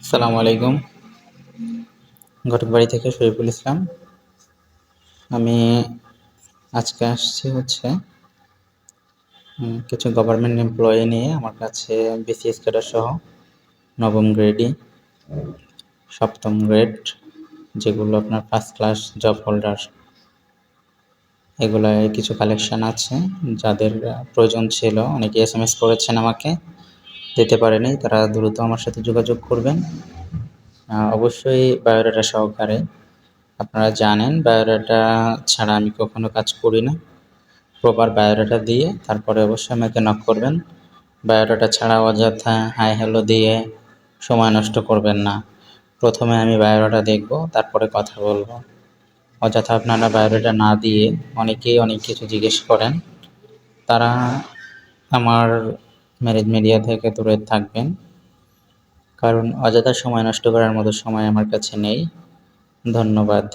আসসালামু আলাইকুম। ঘটকবাড়ি থেকে শরীফুল ইসলাম। আমি আজকে আসছি কিছু গভর্নমেন্ট এমপ্লয়ি নিয়ে আমার কাছে বিসিএস ক্যাডার সহ নবম গ্রেডই, সপ্তম গ্রেড, যেগুলো আপনার ফার্স্ট ক্লাস জব হোল্ডার, এগুলায় কিছু কালেকশান আছে। যাদের প্রয়োজন ছিল, অনেকে এসএমএস করেছেন আমাকে, দিতে পারেনি, তারা দ্রুত আমার সাথে যোগাযোগ করবেন। অবশ্যই বায়োডাটা সহকারে। আপনারা জানেন বায়োডাটা ছাড়া আমি কখনো কাজ করি না। প্রপার বায়োডাটা দিয়ে তারপরে অবশ্যই আমাকে নক করবেন। বায়োডাটা ছাড়া অযথা হাই হ্যালো দিয়ে সময় নষ্ট করবেন না। প্রথমে আমি বায়োডাটা দেখব, তারপরে কথা বলবো। অযথা আপনারা বায়োডাটা না দিয়ে অনেকেই অনেক কিছু জিজ্ঞেস করেন, তারা আমার ম্যারেজ মিডিয়া থেকে দূরে থাকবেন, কারণ অযথা সময় নষ্ট করার মতো সময় আমার কাছে নেই। ধন্যবাদ।